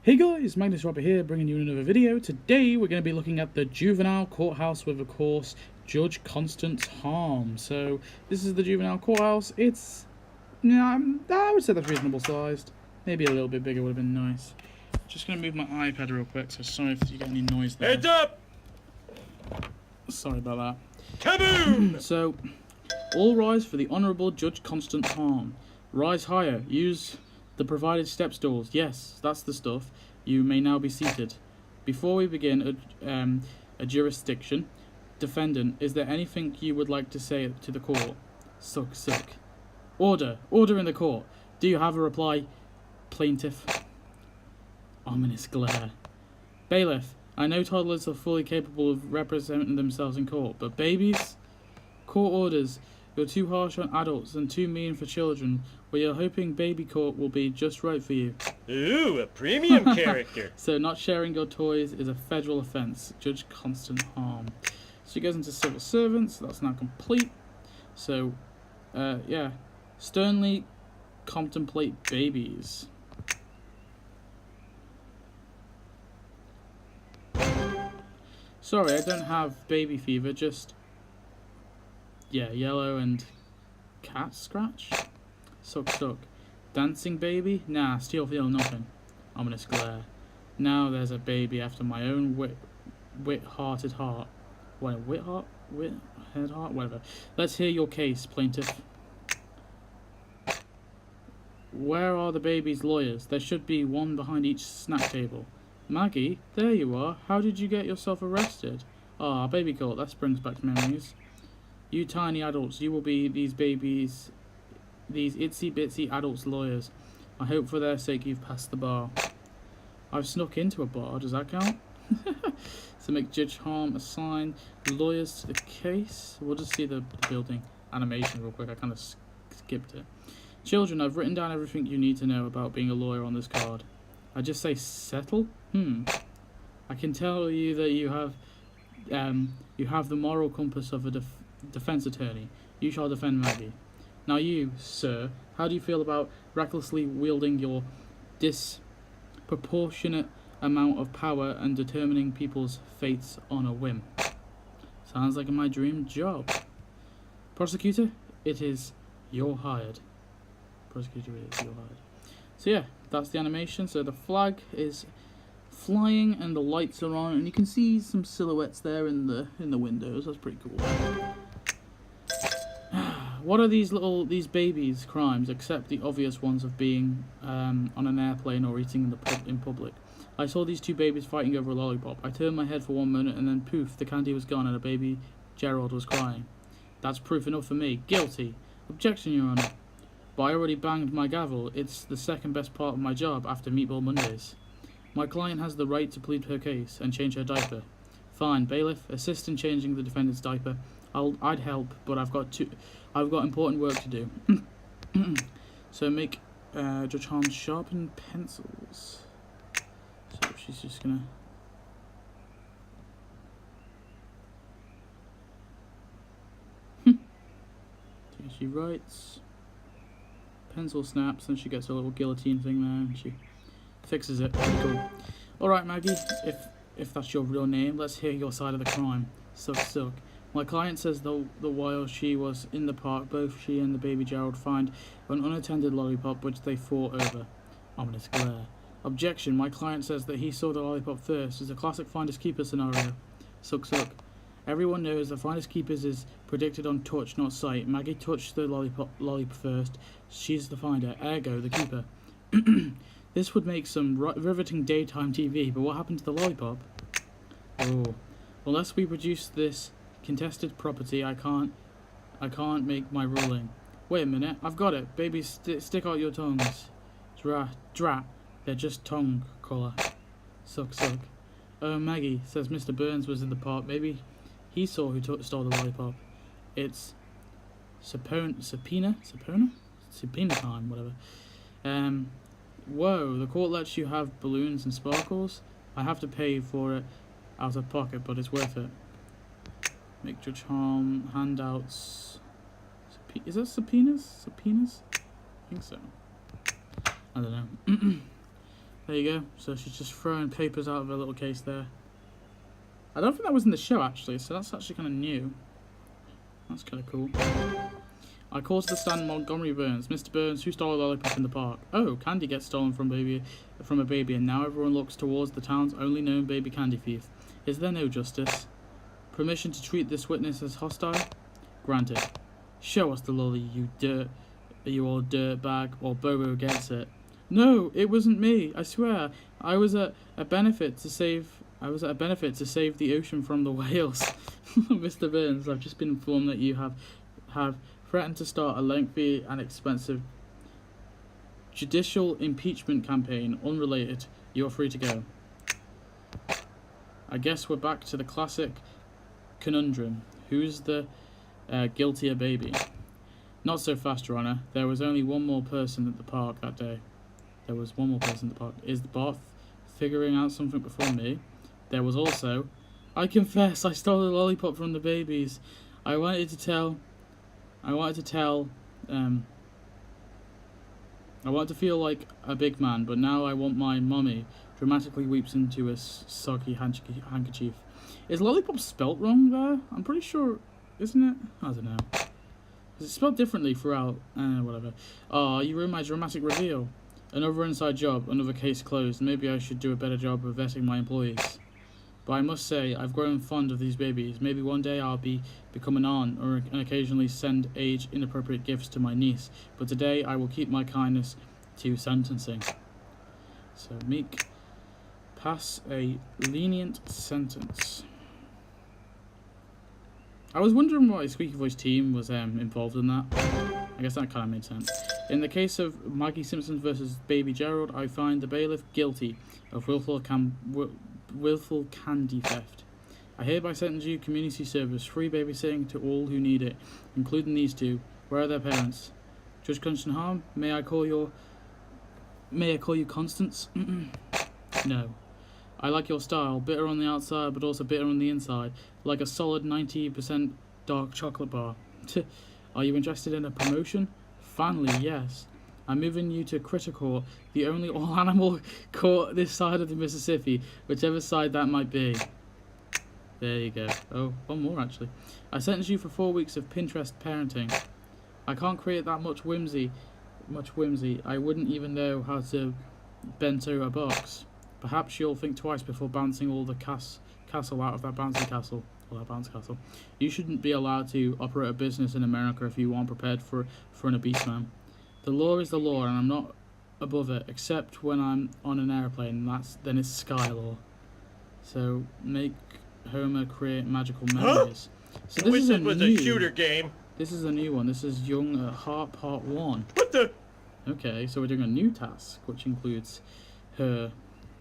Hey guys, Magnus here, bringing you another video. Today we're going to be looking at the Juvenile Courthouse with, of course, Judge Constance Harm. So this is the Juvenile Courthouse. It's, I would say that's reasonable sized. Maybe a little bit bigger would have been nice. Just going to move my iPad real quick, so sorry if you get any noise there. Heads up! Sorry about that. Kaboom! So, all rise for the Honourable Judge Constance Harm. Rise higher. Use the provided step stools. Yes, that's the stuff. You may now be seated. Before we begin a jurisdiction, defendant, is there anything you would like to say to the court? Suck. Order in the court. Do you have a reply? Plaintiff. Ominous glare. Bailiff, I know toddlers are fully capable of representing themselves in court, but babies? Court orders. You're too harsh on adults and too mean for children. We are hoping baby court will be just right for you. Ooh, a premium character. So not sharing your toys is a federal offence. Judge Constance Harm. So he goes into civil servants. So that's now complete. So, yeah. Sternly contemplate babies. Sorry, I don't have baby fever, just... yeah, yellow and cat scratch? Suck. Dancing baby? Nah, still feel nothing. Ominous glare. Now there's a baby after my own wit-hearted heart. What, wit-head heart? Whatever. Let's hear your case, plaintiff. Where are the baby's lawyers? There should be one behind each snack table. Maggie, there you are. How did you get yourself arrested? Ah, baby court, that brings back memories. You tiny adults, you will be these babies, these itsy-bitsy adults' lawyers. I hope for their sake you've passed the bar. I've snuck into a bar, does that count? So make Judge Harm assign lawyers to the case. We'll just see the building animation real quick, I kind of skipped it. Children, I've written down everything you need to know about being a lawyer on this card. I just say settle? I can tell you that you have the moral compass of a defense attorney. You shall defend Maggie. Now you, sir, how do you feel about recklessly wielding your disproportionate amount of power and determining people's fates on a whim? Sounds like my dream job. Prosecutor, it is you're hired. Prosecutor, it is you're hired. So yeah, that's the animation. So the flag is flying and the lights are on, and you can see some silhouettes there in the windows. That's pretty cool. What are these babies' crimes, except the obvious ones of being on an airplane or eating in public? I saw these two babies fighting over a lollipop. I turned my head for 1 minute and then poof, the candy was gone and a baby Gerald was crying. That's proof enough for me. Guilty. Objection, Your Honour. But I already banged my gavel. It's the second best part of my job after Meatball Mondays. My client has the right to plead her case and change her diaper. Fine, bailiff, assist in changing the defendant's diaper. I'd help, but I've got important work to do. So make Judge Harm sharpen pencils. So she's just gonna. She writes. Pencil snaps, and she gets a little guillotine thing there, and she fixes it. Pretty cool. Alright, Maggie, if that's your real name, let's hear your side of the crime. Suck. My client says that while she was in the park, both she and the baby Gerald find an unattended lollipop which they fought over. Ominous glare. Objection, my client says that he saw the lollipop first. It's a classic finders keepers scenario. Suck. Everyone knows that finders keepers is predicted on touch, not sight. Maggie touched the lollipop first. She's the finder, ergo the keeper. This would make some riveting daytime TV, but what happened to the lollipop? Oh, unless we produce this contested property, I can't make my ruling. Wait a minute, I've got it. Baby, stick out your tongues. Drat. They're just tongue color. Suck. Oh, Maggie says Mr. Burns was in the park. Maybe he saw who stole the lollipop. It's subpoena time, whatever. Whoa, the court lets you have balloons and sparkles? I have to pay for it out of pocket, but it's worth it. Make Judge Harm handouts. Is that subpoenas? I think so. I don't know. There you go. So she's just throwing papers out of her little case there. I don't think that was in the show, actually, so that's actually kind of new. That's kind of cool. I call to the stand Montgomery Burns. Mr. Burns, who stole a lollipop in the park? Oh, candy gets stolen from a baby, and now everyone looks towards the town's only known baby candy thief. Is there no justice? Permission to treat this witness as hostile? Granted. Show us the lolly, you old dirtbag, or Bobo gets it. No, it wasn't me, I swear. I was at a benefit to save the ocean from the whales. Mr. Burns, I've just been informed that you have threatened to start a lengthy and expensive judicial impeachment campaign unrelated. You're free to go. I guess we're back to the classic conundrum. Who's the guiltier baby? Not so fast, Your Honour. There was only one more person at the park that day. Is Bart figuring out something before me? There was also... I confess, I stole a lollipop from the babies. I wanted to feel like a big man, but now I want my mummy. Dramatically weeps into a soggy handkerchief. Is lollipop spelt wrong there? I'm pretty sure, isn't it? I don't know. It's spelled differently throughout. Whatever. Oh, you ruined my dramatic reveal. Another inside job, another case closed. Maybe I should do a better job of vetting my employees. But I must say, I've grown fond of these babies. Maybe one day I'll become an aunt, and occasionally send age-inappropriate gifts to my niece. But today I will keep my kindness to sentencing. So, Meek, pass a lenient sentence. I was wondering why Squeaky Voice team was involved in that. I guess that kind of made sense. In the case of Maggie Simpson versus Baby Gerald, I find the bailiff guilty of willful candy theft. I hereby sentence you community service, free babysitting to all who need it, including these two. Where are their parents? Judge Constance Harm, may I call you Constance? No. I like your style, bitter on the outside but also bitter on the inside, like a solid 90% dark chocolate bar. Are you interested in a promotion? Finally, yes. I'm moving you to Critter Court, the only all-animal court this side of the Mississippi, whichever side that might be. There you go. Oh, one more actually. I sentence you for 4 weeks of Pinterest parenting. I can't create that much whimsy. I wouldn't even know how to bento a box. Perhaps you'll think twice before bouncing all the castle out of that bouncy castle. You shouldn't be allowed to operate a business in America if you aren't prepared for an obese man. The law is the law, and I'm not above it, except when I'm on an airplane. Then it's sky law. So make Homer create magical memories. So this is a shooter game. This is a new one. This is Young at Heart Part 1. What the? Okay, so we're doing a new task, which includes her.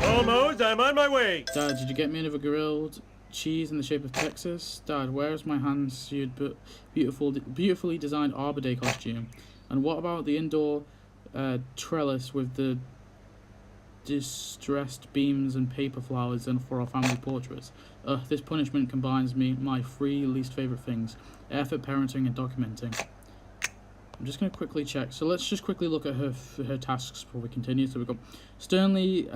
Almost, I'm on my way. Dad, did you get me another grilled cheese in the shape of Texas? Dad, where's my hand-sewed but beautifully designed Arbor Day costume? And what about the indoor trellis with the distressed beams and paper flowers and for our family portraits? This punishment combines my three least favourite things: effort, parenting, and documenting. I'm just going to quickly check. So let's just quickly look at her tasks before we continue. So we've got sternly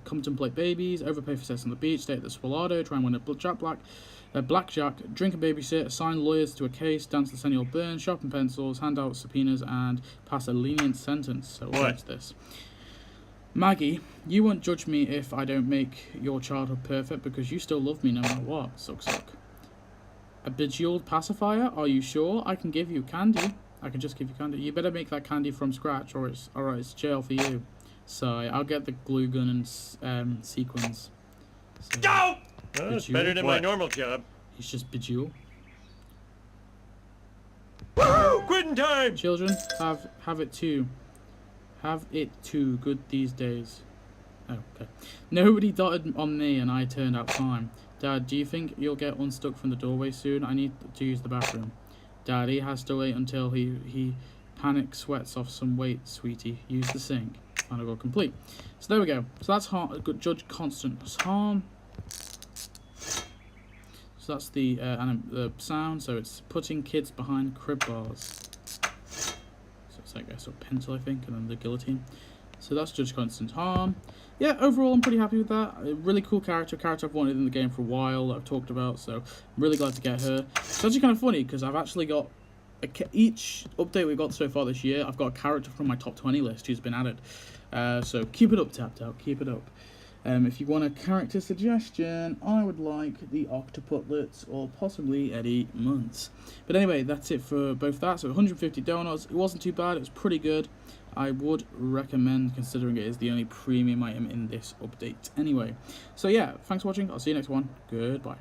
contemplate babies, overpay for sex on the beach, stay at the Swalado, try and win a blackjack, drink and babysit, assign lawyers to a case, dance the Senor Burn, sharpen pencils, hand out subpoenas, and pass a lenient sentence. So what's this? Maggie, you won't judge me if I don't make your childhood perfect because you still love me no matter what. Suck. A bejeweled pacifier? Are you sure? I can give you candy. I can just give you candy. You better make that candy from scratch or it's jail for you. So I'll get the glue gun and sequins. So, Go! It's better than my normal job. He's just bejeweled. Woohoo! Quitting time! Children, have it too. Have it too good these days. Oh, okay. Nobody dotted on me and I turned out fine. Dad, do you think you'll get unstuck from the doorway soon? I need to use the bathroom. Daddy has to wait until he panic sweats off some weight, sweetie. Use the sink. Final goal complete. So there we go. So that's Judge Constance Harm. So that's the sound. So it's putting kids behind crib bars. So it's like a sort of pencil, I think, and then the guillotine. So that's Judge Constance Harm. yeah, overall I'm pretty happy with that. A really cool character I've wanted in the game for a while that I've talked about, so I'm really glad to get her. It's actually kind of funny because I've actually got each update we've got so far this year, I've got a character from my top 20 list who's been added. So keep it up, Tapped Out, keep it up. If you want a character suggestion, I would like the Octoputlets or possibly Eddie Muntz. But anyway, that's it for both that. So 150 donuts, it wasn't too bad, it was pretty good. I would recommend considering it is the only premium item in this update anyway. So yeah, thanks for watching, I'll see you next one, goodbye.